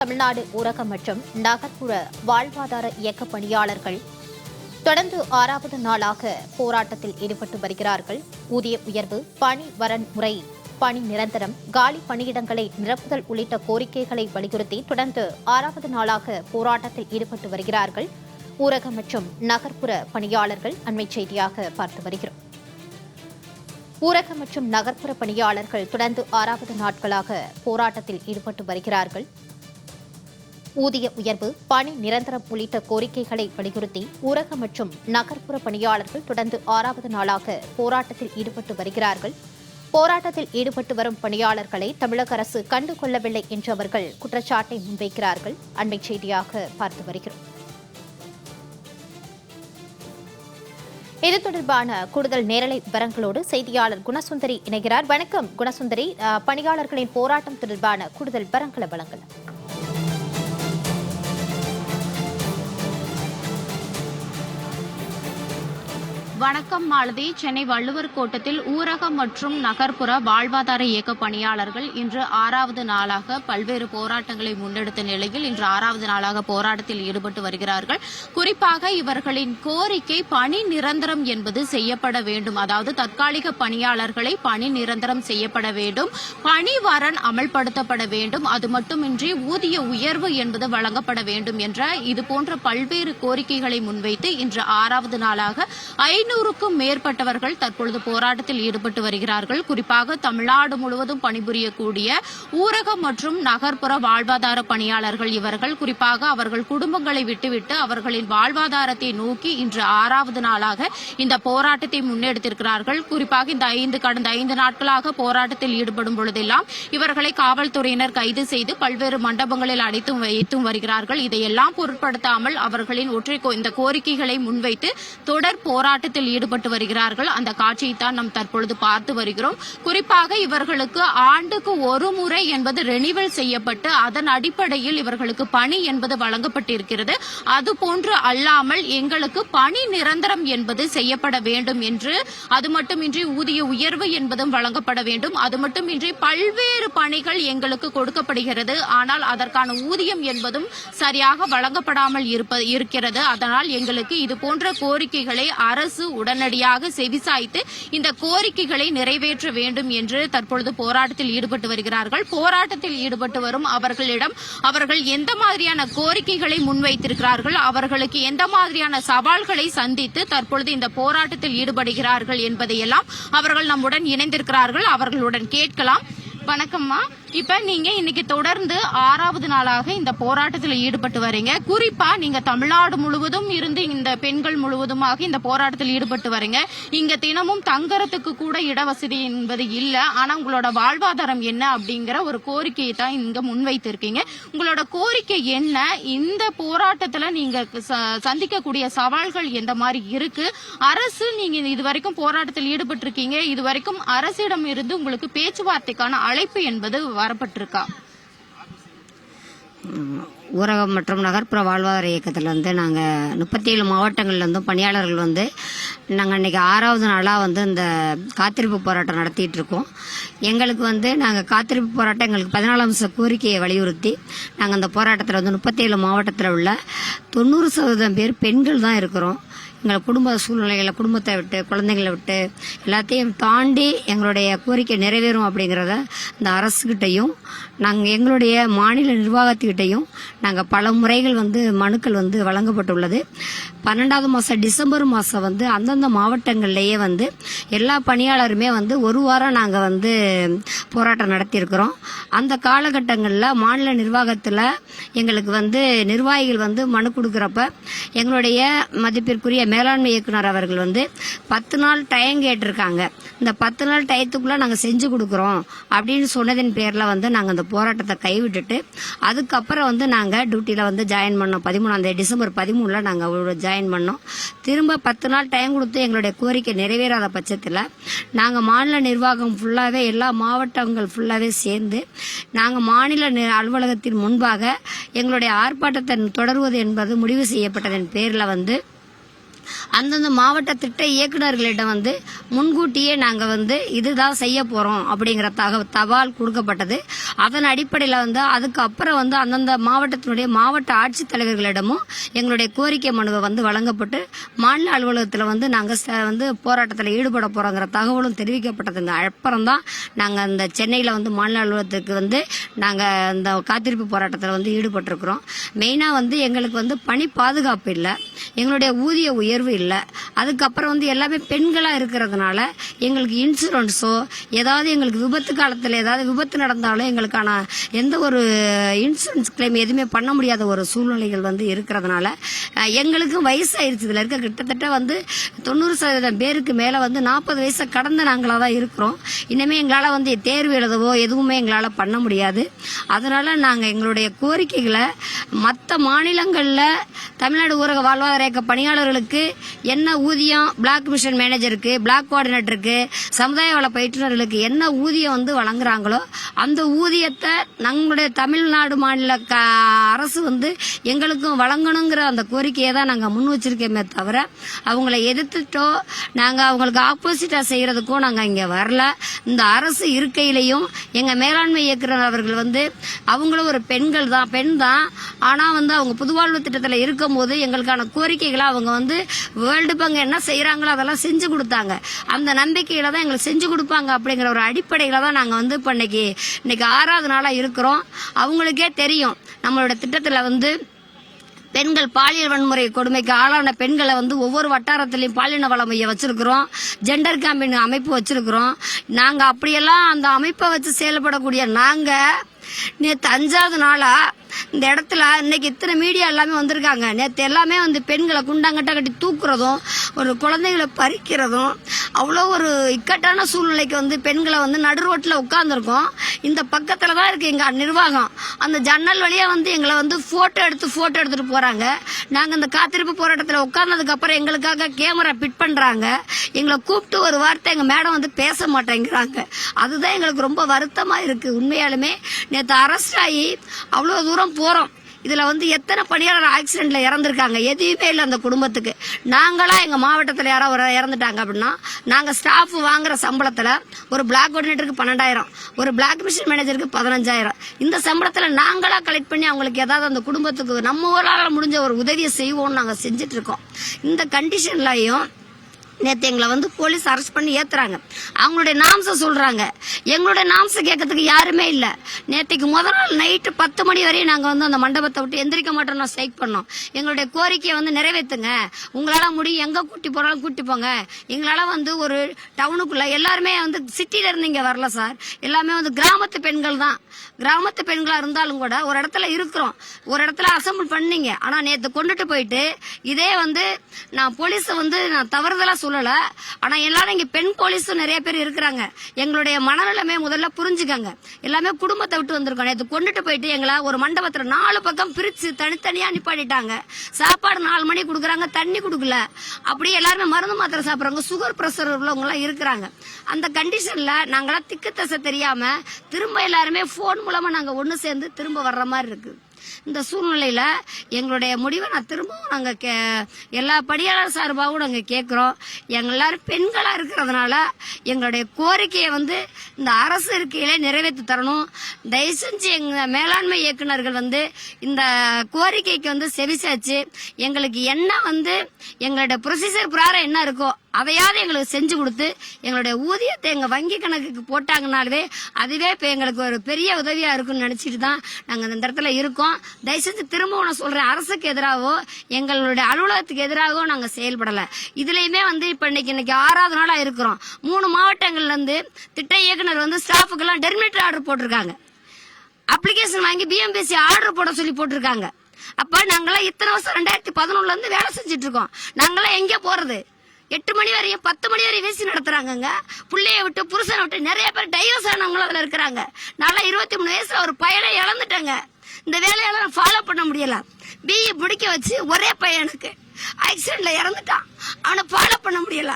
தமிழ்நாடு ஊரக மற்றும் நகர்ப்புற வாழ்வாதார இயக்க பணியாளர்கள் தொடர்ந்து 6வது நாளாக போராட்டத்தில் ஈடுபட்டு வருகிறார்கள். ஊதிய உயர்வு, பணி வரன்முறை, பணி நிரந்தரம், காலி பணியிடங்களை நிரப்புதல் உள்ளிட்ட கோரிக்கைகளை வலியுறுத்தி தொடர்ந்து 6வது நாளாக போராட்டத்தில் ஈடுபட்டு வருகிறார்கள். ஊரக மற்றும் நகர்ப்புற பணியாளர்கள் அண்மைச் செய்தியாக பார்த்து வருகிறோம். ஊரக மற்றும் நகர்ப்புற பணியாளர்கள் தொடர்ந்து 6வது நாட்களாக போராட்டத்தில் ஈடுபட்டு வருகிறார்கள். ஊதிய உயர்வு, பணி நிரந்தரம் உள்ளிட்ட கோரிக்கைகளை வலியுறுத்தி ஊரக மற்றும் நகர்ப்புற பணியாளர்கள் தொடர்ந்து 6வது நாளாக போராட்டத்தில் ஈடுபட்டு வருகிறார்கள். போராட்டத்தில் ஈடுபட்டு வரும் பணியாளர்களை தமிழக அரசு கண்டுகொள்ளவில்லை என்று அவர்கள் குற்றச்சாட்டை முன்வைக்கிறார்கள். அண்மைச் செய்தியாக பார்த்து வருகிறோம். இது தொடர்பான கூடுதல் நேரலை விவரங்களோடு செய்தியாளர் குணசுந்தரி இணைகிறார். வணக்கம் குணசுந்தரி, பணியாளர்களின் போராட்டம் தொடர்பான கூடுதல் விவரங்களை வழங்கலாம். வணக்கம் மாலதி. சென்னை வள்ளுவர் கோட்டத்தில் ஊரக மற்றும் நகர்ப்புற வாழ்வாதார இயக்க பணியாளர்கள் இன்று 6வது நாளாக பல்வேறு போராட்டங்களை முன்னெடுத்த நிலையில் இன்று 6வது நாளாக போராட்டத்தில் ஈடுபட்டு வருகிறார்கள். குறிப்பாக இவர்களின் கோரிக்கை பணி நிரந்தரம் என்பது செய்யப்பட வேண்டும். அதாவது தற்காலிக பணியாளர்களை பணி நிரந்தரம் செய்யப்பட வேண்டும், பணி வரன் அமல்படுத்தப்பட வேண்டும், அது மட்டுமின்றி ஊதிய உயர்வு என்பது வழங்கப்பட வேண்டும் என்ற இதுபோன்ற பல்வேறு கோரிக்கைகளை முன்வைத்து இன்று 6வது நாளாக 500க்கும் மேற்பட்டவர்கள் தற்பொழுது போராட்டத்தில் ஈடுபட்டு வருகிறார்கள். குறிப்பாக தமிழ்நாடு முழுவதும் பணிபுரியக்கூடிய ஊரக மற்றும் நகர்ப்புற வாழ்வாதார பணியாளர்கள் இவர்கள் குறிப்பாக அவர்கள் குடும்பங்களை விட்டுவிட்டு அவர்களின் வாழ்வாதாரத்தை நோக்கி இன்று 6வது நாளாக இந்த போராட்டத்தை முன்னெடுத்திருக்கிறார்கள். குறிப்பாக இந்த கடந்த 5 நாட்களாக போராட்டத்தில் ஈடுபடும் பொழுதெல்லாம் இவர்களை காவல்துறையினர் கைது செய்து பல்வேறு மண்டபங்களில் அடைத்தும் வைத்தும் வருகிறார்கள். இதையெல்லாம் பொருட்படுத்தாமல் அவர்களின் இந்த கோரிக்கைகளை முன்வைத்து தொடர் போராட்டத்தில் ஈடுபட்டு வருகிறார்கள். அந்த காட்சியை தான் நாம் தற்பொழுது பார்த்து வருகிறோம். குறிப்பாக இவர்களுக்கு ஆண்டுக்கு ஒரு முறை என்பது ரெனிவல் செய்யப்பட்டு அதன் அடிப்படையில் இவர்களுக்கு பணி என்பது வழங்கப்பட்டிருக்கிறது. அதுபோன்று அல்லாமல் எங்களுக்கு பணி நிரந்தரம் என்பது செய்யப்பட வேண்டும் என்று, அது மட்டுமின்றி ஊதிய உயர்வு என்பதும் வழங்கப்பட வேண்டும். அது மட்டுமின்றி பல்வேறு பணிகள் எங்களுக்கு கொடுக்கப்படுகிறது, ஆனால் அதற்கான ஊதியம் என்பதும் சரியாக வழங்கப்படாமல் இருக்கிறது. அதனால் எங்களுக்கு இதுபோன்ற கோரிக்கைகளை அரசு உடனடியாக செவிசாய்த்து இந்த கோரிக்கைகளை நிறைவேற்ற வேண்டும் என்று தற்பொழுது போராட்டத்தில் ஈடுபட்டு வருகிறார்கள். போராட்டத்தில் ஈடுபட்டு வரும் அவர்களிடம் அவர்கள் எந்த மாதிரியான கோரிக்கைகளை முன்வைத்திருக்கிறார்கள், அவர்களுக்கு எந்த மாதிரியான சவால்களை சந்தித்து தற்பொழுது இந்த போராட்டத்தில் ஈடுபடுகிறார்கள் என்பதையெல்லாம் அவர்கள் நம்முடன் இணைந்திருக்கிறார்கள். அவர்களுடன் கேட்கலாம். வணக்கம்மா. இப்ப நீங்க இன்னைக்கு தொடர்ந்து 6வது நாளாக இந்த போராட்டத்தில் ஈடுபட்டு வரீங்க. குறிப்பா நீங்க தமிழ்நாடு முழுவதும் இருந்து இந்த பெண்கள் முழுவதுமாக இந்த போராட்டத்தில் ஈடுபட்டு வரீங்க. இங்க தினமும் தங்கறதுக்கு கூட இடவசதி என்பது இல்ல. ஆனா உங்களோட வாழ்வாதாரம் என்ன அப்படிங்கிற ஒரு கோரிக்கையை தான் இங்க முன்வைத்து இருக்கீங்க. உங்களோட கோரிக்கை என்ன? இந்த போராட்டத்துல நீங்க சந்திக்கக்கூடிய சவால்கள் எந்த மாதிரி இருக்கு? அரசு, நீங்க இதுவரைக்கும் போராட்டத்தில் ஈடுபட்டு இருக்கீங்க, இதுவரைக்கும் அரசிடம் இருந்து உங்களுக்கு பேச்சுவார்த்தைக்கான அழைப்பு என்பது வரப்பட்டிருக்கா? ஊரகம் மற்றும் நகர்ப்புற வாழ்வாதார இயக்கத்தில் நாங்கள் 37 மாவட்டங்கள்லேருந்தும் பணியாளர்கள் நாங்கள் இன்றைக்கி 6வது நாளாக இந்த காத்திருப்பு போராட்டம் நடத்திட்டு இருக்கோம். எங்களுக்கு நாங்கள் காத்திருப்பு போராட்டம் எங்களுக்கு 14 அம்ச கோரிக்கையை வலியுறுத்தி நாங்கள் அந்த போராட்டத்தில் 37 மாவட்டத்தில் உள்ள 90% பேர் பெண்கள் தான் இருக்கிறோம். எங்கள் குடும்ப சூழ்நிலைகளை, குடும்பத்தை விட்டு, குழந்தைங்களை விட்டு எல்லாத்தையும் தாண்டி எங்களுடைய கோரிக்கை நிறைவேறும் அப்படிங்கிறத இந்த அரசுகிட்டையும் நாங்கள் எங்களுடைய மாநில நிர்வாகத்துக்கிட்டையும் நாங்கள் பல முறைகள் மனுக்கள் வழங்கப்பட்டுள்ளது. 12வது மாதம் டிசம்பர் மாதம் அந்தந்த மாவட்டங்கள்லேயே எல்லா பணியாளருமே ஒரு வாரம் நாங்கள் போராட்டம் நடத்தியிருக்கிறோம். அந்த காலகட்டங்களில் மாநில நிர்வாகத்தில் எங்களுக்கு நிர்வாகிகள் மனு கொடுக்குறப்ப எங்களுடைய மதிப்பிற்குரிய மேலாண்மை இயக்குனர் அவர்கள் 10 நாள் டைம் கேட்டிருக்காங்க. இந்த 10 நாள் டயத்துக்குள்ள நாங்கள் செஞ்சு கொடுக்குறோம் அப்படின்னு சொன்னதின் பேரில் நாங்கள் அந்த போராட்டத்தை கைவிட்டுட்டு அதுக்கப்புறம் நாங்கள் டியூட்டியில் ஜாயின் பண்ணோம். 13ஆம் தேதி டிசம்பர் 13 நாங்கள் ஜாயின் பண்ணோம். திரும்ப 10 நாள் டைம் கொடுத்து எங்களுடைய கோரிக்கை நிறைவேறாத பட்சத்தில் நாங்கள் மாநில நிர்வாகம் ஃபுல்லாகவே எல்லா மாவட்டங்கள் ஃபுல்லாகவே சேர்ந்து நாங்கள் மாநில அலுவலகத்தின் முன்பாக எங்களுடைய ஆர்ப்பாட்டத்தை தொடர்வது என்பது முடிவு செய்யப்பட்டதன் பேரில் அந்தந்த மாவட்ட திட்ட இயக்குநர்களிடம் வந்து முன்கூட்டியே நாங்கள் வந்து இதுதான் செய்ய போகிறோம் அப்படிங்கிற தபால் கொடுக்கப்பட்டது. அதன் அடிப்படையில் வந்து அதுக்கப்புறம் வந்து அந்தந்த மாவட்டத்தினுடைய மாவட்ட ஆட்சித்தலைவர்களிடமும் எங்களுடைய கோரிக்கை மனுவை வந்து வழங்கப்பட்டு மாநில அலுவலகத்தில் வந்து நாங்கள் வந்து போராட்டத்தில் ஈடுபட போகிறோங்கிற தகவலும் தெரிவிக்கப்பட்டதுங்க. அப்புறம் தான் நாங்கள் அந்த சென்னையில் வந்து மாநில அலுவலகத்துக்கு வந்து நாங்கள் அந்த காத்திருப்பு போராட்டத்தில் வந்து ஈடுபட்டிருக்கிறோம். மெயினாக வந்து எங்களுக்கு வந்து பணி பாதுகாப்பு இல்லை, எங்களுடைய ஊதிய உயர்வு இல்லை. அதுக்கப்புறம் வந்து எல்லாமே பெண்களாக இருக்கிறதுனால எங்களுக்கு இன்சூரன்ஸோ ஏதாவது எங்களுக்கு விபத்து காலத்தில் ஏதாவது விபத்து நடந்தாலும் எங்களுக்கான எந்த ஒரு இன்சூரன்ஸ் கிளைம் எதுவுமே பண்ண முடியாத ஒரு சூழ்நிலைகள் வந்து இருக்கிறதுனால எங்களுக்கும் வயசாயிருச்சு. இதில் இருக்க கிட்டத்தட்ட வந்து 90% பேருக்கு மேலே வந்து 40 வயசை கடந்த நாங்களாக தான் இருக்கிறோம். இனிமே எங்களால் வந்து தேர்வு எழுதவோ எதுவுமே எங்களால் பண்ண முடியாது. அதனால நாங்கள் எங்களுடைய கோரிக்கைகளை மற்ற மாநிலங்களில் தமிழ்நாடு ஊரக வாழ்வாதார இயக்க பணியாளர்களுக்கு என்ன ஊதியம், பிளாக் மிஷன் மேனேஜருக்கு, பிளாக் கோஆர்டினேட்டருக்கு, சமுதாய வள பயிற்றுநர்களுக்கு என்ன ஊதியம் வந்து வழங்குறாங்களோ அந்த ஊதியத்தை நம்மளுடைய தமிழ்நாடு மாநில அரசு வந்து எங்களுக்கும் வழங்கணுங்கிற அந்த கோரிக்கையை தான் நாங்கள் முன் வச்சிருக்கோமே தவிர அவங்கள எதிர்த்துட்டோ நாங்கள் அவங்களுக்கு ஆப்போசிட்டா செய்யறதுக்கோ நாங்கள் இங்கே வரல. இந்த அரசு இருக்கையிலையும் எங்கள் மேலாண்மை இயக்குனர் அவர்கள் வந்து அவங்களும் ஒரு பெண் தான். ஆனால் வந்து அவங்க புதுவாழ்வு திட்டத்தில் இருக்கும் போது எங்களுக்கான கோரிக்கைகளை அவங்க வந்து வேர்ல்டு பேங்க் என்ன செய்யறாங்களோ அதெல்லாம் செஞ்சு கொடுத்தாங்க. அந்த நம்பிக்கையில தான் எங்களுக்கு செஞ்சு கொடுப்பாங்க அப்படிங்கிற ஒரு அடிப்படையில தான் நாங்கள் வந்து இப்போ இன்னைக்கு 6வது நாளா இருக்கிறோம். அவங்களுக்கே தெரியும் நம்மளோட திட்டத்தில் வந்து பெண்கள் பாலியல் வன்முறை கொடுமைக்கு ஆளான பெண்களை வந்து ஒவ்வொரு வட்டாரத்திலையும் பாலின வள மையம் வச்சிருக்கிறோம், ஜெண்டர் கேம்பின் அமைப்பு வச்சிருக்கிறோம். நாங்க அப்படியெல்லாம் அந்த அமைப்பை வச்சு செயல்படக்கூடிய நாங்க நேற்று 5வது நாளா இந்த இடத்துல இன்னைக்கு இத்தனை மீடியா எல்லாமே வந்திருக்காங்க. நேற்று எல்லாமே வந்து பெண்களை குண்டாங்கட்ட கட்டி தூக்குறதும் ஒரு குழந்தைகளை பறிக்கிறதும் அவ்வளோ ஒரு இக்கட்டான சூழ்நிலைக்கு வந்து பெண்களை வந்து நடு ரோட்டில் உட்காந்துருக்கோம். இந்த பக்கத்தில் தான் இருக்கு எங்க நிர்வாகம். அந்த ஜன்னல் வழியா வந்து எங்களை வந்து போட்டோ எடுத்துட்டு போறாங்க. நாங்கள் இந்த காத்திருப்பு போராட்டத்தில் உட்கார்ந்ததுக்கு அப்புறம் எங்களுக்காக கேமரா பிட் பண்றாங்க. எங்களை கூப்பிட்டு ஒரு வார்த்தை எங்க மேடம் வந்து பேச மாட்டேங்கிறாங்க. அதுதான் எங்களுக்கு ரொம்ப வருத்தமா இருக்கு. உண்மையாலுமே நேற்று அரெஸ்ட் ஆகி அவ்வளோ தூரம் போறோம். இதுல வந்து எத்தனை பணியாளர் ஆக்சிடென்ட்ல இறந்திருக்காங்க, எதுவுமே இல்லை அந்த குடும்பத்துக்கு. நாங்களா எங்க மாவட்டத்தில் யாராவது இறந்துட்டாங்க அப்படின்னா நாங்க ஸ்டாஃப் வாங்குற சம்பளத்துல ஒரு பிளாக் கோஆர்டினேட்டருக்கு 12,000, ஒரு பிளாக் மிஷன் மேனேஜருக்கு 15,000, இந்த சம்பளத்துல நாங்களா கலெக்ட் பண்ணி அவங்களுக்கு ஏதாவது அந்த குடும்பத்துக்கு நம்ம ஊரால முடிஞ்ச ஒரு உதவியை செய்வோம்னு நாங்க செஞ்சுட்டு இருக்கோம். இந்த கண்டிஷன்லயும் நேற்று எங்களை வந்து போலீஸ் அரெஸ்ட் பண்ணி ஏத்துறாங்க. அவங்களுடைய நாம்ஸை சொல்றாங்க. எங்களுடைய நாம்ஸை கேட்கறதுக்கு யாருமே இல்ல. நேற்றுக்கு முதல் நாள் நைட்டு 10 மணி வரையும் நாங்க வந்து அந்த மண்டபத்தை விட்டு எந்திரிக்க மாட்டோம் ஸ்ட்ரைக் பண்ணோம். எங்களுடைய கோரிக்கையை வந்து நிறைவேற்றுங்க, உங்களால முடியும், எங்க கூட்டி போறாலும் கூட்டி போங்க. எங்களால வந்து ஒரு டவுனுக்குள்ள எல்லாருமே வந்து சிட்டில இருந்து இங்க வரல சார், எல்லாமே வந்து கிராமத்து பெண்கள் தான். கிராமத்து பெண்களா இருந்தாலும் கூட ஒரு இடத்துல இருக்கிறோம், ஒரு இடத்துல அசம்பிள் பண்ணீங்க. ஆனா நேற்று கொண்டுட்டு போயிட்டு இதே வந்து நான் போலீஸ வந்து நான் தவறுதலா சொல்லல, ஆனா எல்லாரும் இங்க பெண் போலீஸும் நிறைய பேர் இருக்கிறாங்க. எங்களுடைய மனநிலைமை முதல்ல புரிஞ்சுக்கங்க. எல்லாமே குடும்பத்தை விட்டு வந்திருக்கோம். நேற்று கொண்டுட்டு போயிட்டு எங்களை ஒரு மண்டபத்துல 4 பக்கம் பிரிச்சு தனித்தனியா நிப்பாட்டிட்டாங்க. சாப்பாடு 4 மணி கொடுக்குறாங்க, தண்ணி கொடுக்கல. அப்படியே எல்லாருமே மருந்து மாத்திரை சாப்பிடுறாங்க, சுகர் பிரஷர் உள்ளவங்க எல்லாம் இருக்கிறாங்க. அந்த கண்டிஷன்ல நாங்களாம் திக்கு தசை தெரியாம திரும்ப எல்லாருமே போன் மூலமா நாங்க ஒண்ணு சேர்ந்து திரும்ப வர்ற மாதிரி இருக்கு. இந்த சூழ்நிலையில எங்களுடைய முடிவை நான் திரும்பவும் நாங்க எல்லா பணியாளர் சார்பாகவும் நாங்க கேட்கிறோம். எங்க எல்லாரும் பெண்களா இருக்கிறதுனால எங்களுடைய கோரிக்கையை வந்து இந்த அரசு இருக்கையிலே நிறைவேற்றி தரணும். தயவு செஞ்சு எங்க மேலாண்மை இயக்குநர்கள் வந்து இந்த கோரிக்கைக்கு வந்து செவிசாச்சு எங்களுக்கு என்ன வந்து எங்களுடைய ப்ரொசீஜர் பிரகாரம் என்ன இருக்கோ அதையாவது எங்களுக்கு செஞ்சு கொடுத்து எங்களுடைய ஊதியத்தை எங்க வங்கி கணக்குக்கு போட்டாங்கனாலே அதுவே இப்ப எங்களுக்கு ஒரு பெரிய உதவியா இருக்கும்னு நினைச்சிட்டு தான் நாங்க இந்த இடத்துல இருக்கோம். தயவு செஞ்சு திரும்பவும் நான் சொல்றேன், அரசுக்கு எதிராகவோ எங்களுடைய அலுவலகத்துக்கு எதிராகவோ நாங்க செயல்படல. இதுலயுமே வந்து இப்ப இன்னைக்கு 6வது நாளா இருக்கிறோம். 3 மாவட்டங்கள்ல இருந்து திட்ட இயக்குனர் வந்து ஸ்டாஃபுக்கு எல்லாம் டெர்மினேட்டர் ஆர்டர் போட்டிருக்காங்க. அப்ளிகேஷன் வாங்கி பிஎம்பிசி ஆர்டர் போட சொல்லி போட்டிருக்காங்க. அப்ப நாங்கெல்லாம் இத்தனை வருஷம் 2011 இருந்து வேலை செஞ்சுட்டு இருக்கோம். நாங்கெல்லாம் எங்க போறது? 8 மணி வரையும் 10 மணி வரையும் வீசி நடத்துறாங்க. பிள்ளைய விட்டு புருஷனை விட்டு நிறைய பேர் டைவர்ஸ் ஆனவங்களும் அதுல இருக்கிறாங்க. நான்லாம் 23 வயசுல ஒரு பையனை இழந்துட்டேங்க. இந்த வேலையெல்லாம் ஃபாலோ பண்ண முடியல. பிஇ முடிக்க வச்சு ஒரே பையனுக்கு ஆக்சிடென்ட்ல இறந்துட்டான். அவனை ஃபாலோ பண்ண முடியல.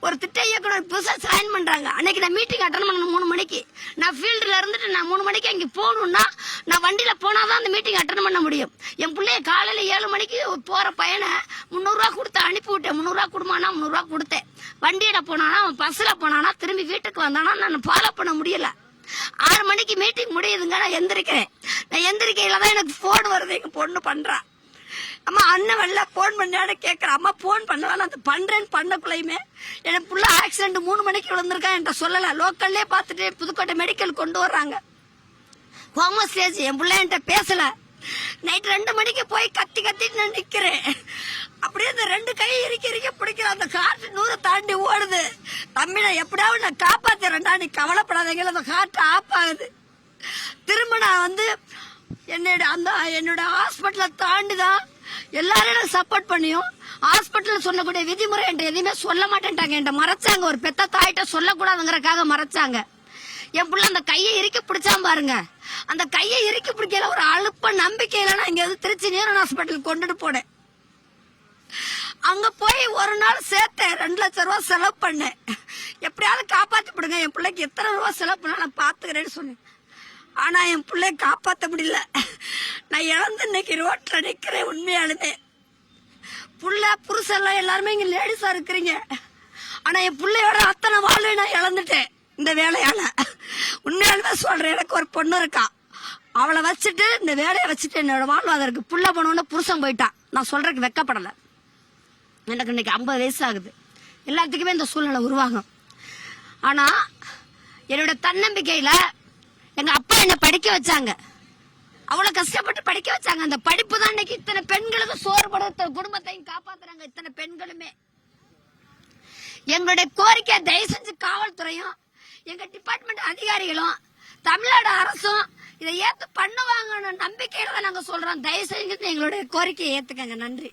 ஒரு திட்ட இயக்குனர் புதுசாக சைன் பண்றாங்க. அன்னைக்கு நான் மீட்டிங் அட்டன் பண்ணணும் 3 மணிக்கு. நான் ஃபீல்டில் இருந்துட்டு நான் 3 மணிக்கு அங்கே போகணும்னா நான் வண்டியில் போனாதான் அந்த மீட்டிங் அட்டன் பண்ண முடியும். என் பிள்ளைய காலையில் 7 மணிக்கு போகிற பையனை 300 ரூபா கொடுத்து அனுப்பி விட்டேன். 300 ரூபா கொடுமானா 300 ரூபா கொடுத்தேன். வண்டியில் போனானா அவன் பஸ்ஸில் போனானா திரும்பி வீட்டுக்கு வந்தானா நான் ஃபாலோ பண்ண முடியல. 6 மணிக்கு மீட்டிங் முடியுதுங்க. நான் எந்திரிக்கிறேன். நான் எந்திரிக்கையில தான் எனக்கு ஃபோன் வருது. எங்க பொண்ணு பண்றா, அம்மா அண்ணன் வரல போன் பண்ணான்னு கேட்குறேன். அம்மா போன் பண்ணலாம் அது பண்றேன்னு பண்ணக்குள்ளையுமே என் புள்ள ஆக்சிடென்ட் 3 மணிக்கு விழுந்திருக்கா என்கிட்ட சொல்லலை. லோக்கல்லே பார்த்துட்டு புதுக்கோட்டை மெடிக்கல் கொண்டு வர்றாங்க. Coma stage. என் பிள்ளை என்கிட்ட பேசல. நைட் 2 மணிக்கு போய் கத்தி கத்திட்டு நான் நிக்கிறேன். அப்படியே இந்த 2 கை இறுக்கி பிடிக்கிற அந்த காற்று 100 தாண்டி ஓடுது. தம்பி நான் எப்படியாவது நான் காப்பாத்துறேன்டா, நீ கவலைப்படாதீங்க. அந்த காற்று ஆஃப் ஆகுது. திரும்ப நான் வந்து என்னோட ஹாஸ்பிட்டலை தாண்டி தான் எல்லாரும் எனக்கு சப்போர்ட் பண்ணியும் ஹாஸ்பிட்டல் சொல்லக்கூடிய விதிமுறை என்கிட்ட எதுவுமே சொல்ல மாட்டேன்ட்டாங்க. என்கிட்ட மறைச்சாங்க. ஒரு பெத்த தாயிட்ட சொல்லக்கூடாதுங்கிறக்காக மறைச்சாங்க. என் பிள்ளை அந்த கையை இறுக்கி பிடிச்சான் பாருங்க. அந்த கையை இறுக்கி பிடிக்கல ஒரு அழுப்ப நம்பிக்கையில நான் இங்க திருச்சி நியூரன் ஹாஸ்பிட்டல் கொண்டுட்டு போனேன். அங்க போய் ஒரு நாள் சேர்த்தேன். 2 லட்சம் ரூபாய் செலவு பண்ணேன். எப்படியாவது காப்பாத்தி விடுங்க, என் பிள்ளைக்கு எத்தனை ரூபாய் செலவு பண்ணா நான் பாத்துக்கிறேன்னு சொன்னேன். ஆனா என் பிள்ளைய காப்பாற்ற முடியல. நான் இழந்து இன்னைக்கு ரோட்ல நிக்கிறேன். உண்மையாலுமே புள்ள புருஷெல்லாம் எல்லாருமே இங்க லேடிஸா இருக்கிறீங்க. ஆனா என் பிள்ளையோட அத்தனை வாழ்வை நான் இழந்துட்டேன் இந்த வேலையால. உண்மையாலுமே சொல்றேன். எனக்கு ஒரு பொண்ணு இருக்கா. அவளை வச்சுட்டு இந்த வேலையை வச்சுட்டு என்னோட வாழ்வாதாரம் புள்ள போனோன்னு புருஷன் போயிட்டான். நான் சொல்றதுக்கு வெக்கப்படல. எனக்கு இன்னைக்கு 50 வயசு ஆகுது. எல்லாத்துக்குமே இந்த சூழ்நிலை உருவாகும். ஆனா என்னோட தன்னம்பிக்கையில எங்க அப்பா என்ன படிக்க வச்சாங்க. அவ்வளவு கஷ்டப்பட்டு படிக்க வச்சாங்க. அந்த படிப்பு தான் இன்னைக்கு இத்தனை பெண்களுக்கு சோறு படுத்த குடும்பத்தையும் காப்பாத்துறாங்க. இத்தனை பெண்களுமே எங்களுடைய கோரிக்கை தயவு செஞ்சு காவல்துறையும் எங்க டிபார்ட்மெண்ட் அதிகாரிகளும் தமிழ்நாடு அரசும் இதை ஏத்து பண்ணுவாங்கன்னு நம்பிக்கையில தான் நாங்க சொல்றோம். தயவு செஞ்சு எங்களுடைய கோரிக்கையை ஏத்துக்கங்க. நன்றி.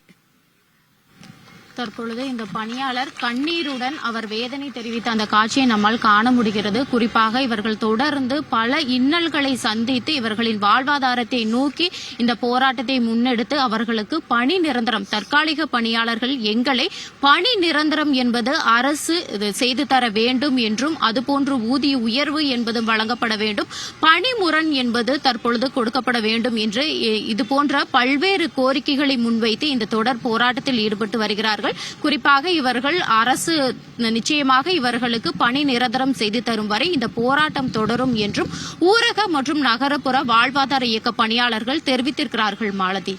தற்பொழுது இந்த பணியாளர் கண்ணீருடன் அவர் வேதனை தெரிவித்த அந்த காட்சியை நம்மால் காண முடிகிறது. குறிப்பாக இவர்கள் தொடர்ந்து பல இன்னல்களை சந்தித்து இவர்களின் வாழ்வாதாரத்தை நோக்கி இந்த போராட்டத்தை முன்னெடுத்து அவர்களுக்கு பணி நிரந்தரம், தற்காலிக பணியாளர்கள் எங்களை பணி நிரந்தரம் என்பது அரசு செய்து தர வேண்டும் என்றும் அதுபோன்று ஊதிய உயர்வு என்பதும் வழங்கப்பட வேண்டும், பணிமுரண் என்பது தற்பொழுது கொடுக்கப்பட வேண்டும் என்று இதுபோன்ற பல்வேறு கோரிக்கைகளை முன்வைத்து இந்த தொடர் போராட்டத்தில் ஈடுபட்டு வருகிறார்கள். குறிப்பாக இவர்கள் அரசு நிச்சயமாக இவர்களுக்கு பணி நிரந்தரம் செய்து தரும் வரை இந்த போராட்டம் தொடரும் என்றும் ஊரக மற்றும் நகரப்புற வாழ்வாதார இயக்க பணியாளர்கள் தெரிவித்திருக்கிறார்கள். மாலதி,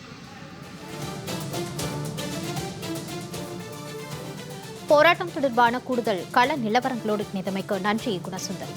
போராட்டம் தொடர்பான கூடுதல் கள நிலவரங்களோடு இணைந்தமைக்கு நன்றி குணசுந்தர்.